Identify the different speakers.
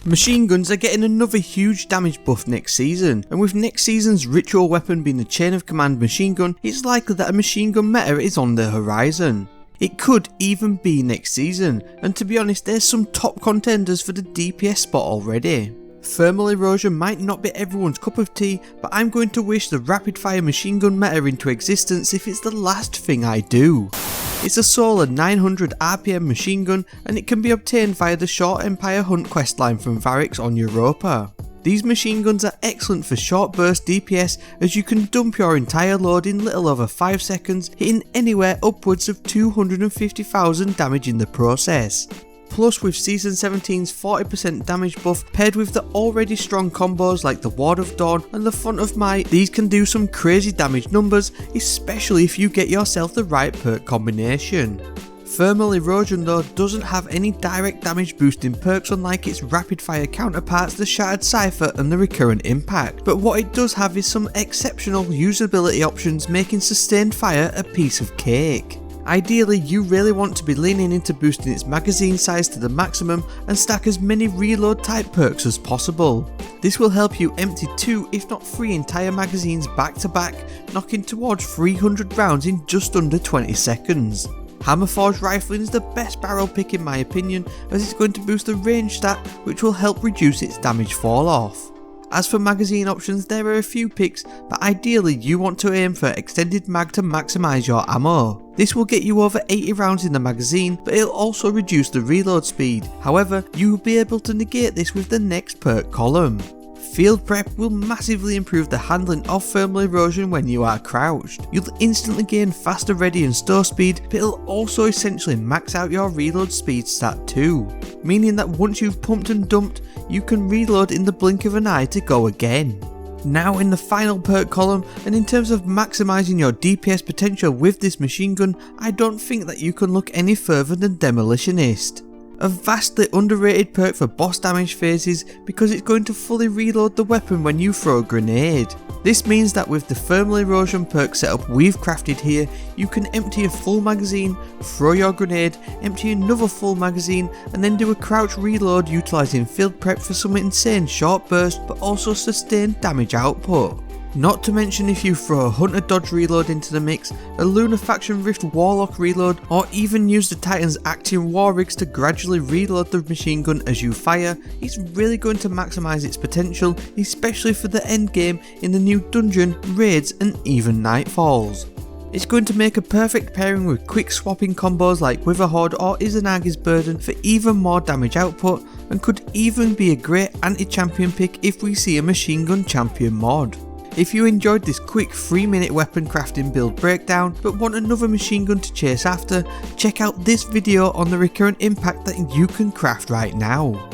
Speaker 1: Machine guns are getting another huge damage buff next season, and with next season's ritual weapon being the chain of command machine gun, it's likely that a machine gun meta is on the horizon. It could even be next season, and to be honest, there's some top contenders for the DPS spot already. Thermal Erosion might not be everyone's cup of tea, but I'm going to wish the rapid fire machine gun meta into existence if it's the last thing I do. It's a solar 900 RPM machine gun, and it can be obtained via the Short Empire Hunt questline from Varix on Europa. These machine guns are excellent for short burst DPS, as you can dump your entire load in little over 5 seconds, hitting anywhere upwards of 250,000 damage in the process. Plus, with Season 17's 40% damage buff paired with the already strong combos like the Ward of Dawn and the Font of Might, these can do some crazy damage numbers, especially if you get yourself the right perk combination. Thermal Erosion though doesn't have any direct damage boosting perks unlike its rapid fire counterparts, the Shattered Cipher and the Recurrent Impact, but what it does have is some exceptional usability options, making sustained fire a piece of cake. Ideally, you really want to be leaning into boosting its magazine size to the maximum and stack as many reload type perks as possible. This will help you empty 2 if not 3 entire magazines back to back, knocking towards 300 rounds in just under 20 seconds. Hammerforged rifling is the best barrel pick in my opinion, as it's going to boost the range stat, which will help reduce its damage fall off. As for magazine options, there are a few picks, but ideally you want to aim for extended mag to maximise your ammo. This will get you over 80 rounds in the magazine, but it'll also reduce the reload speed. However, you will be able to negate this with the next perk column. Field Prep will massively improve the handling of Thermal Erosion when you are crouched. You'll instantly gain faster ready and store speed, but it'll also essentially max out your reload speed stat too, meaning that once you've pumped and dumped, you can reload in the blink of an eye to go again. Now in the final perk column, and in terms of maximising your DPS potential with this machine gun, I don't think that you can look any further than Demolitionist. A vastly underrated perk for boss damage phases because it's going to fully reload the weapon when you throw a grenade. This means that with the Thermal Erosion perk setup we've crafted here, you can empty a full magazine, throw your grenade, empty another full magazine, and then do a crouch reload utilising Field Prep for some insane short burst but also sustained damage output. Not to mention if you throw a Hunter Dodge reload into the mix, a Lunar Faction Rift Warlock reload, or even use the Titan's ACTIUM War Rigs to gradually reload the machine gun as you fire, it's really going to maximise its potential, especially for the endgame in the new dungeon, raids and even Nightfalls. It's going to make a perfect pairing with quick swapping combos like Witherhoard or Izanagi's Burden for even more damage output, and could even be a great anti-champion pick if we see a machine gun champion mod. If you enjoyed this quick 3-minute weapon crafting build breakdown but want another machine gun to chase after, check out this video on the recurrent impact that you can craft right now.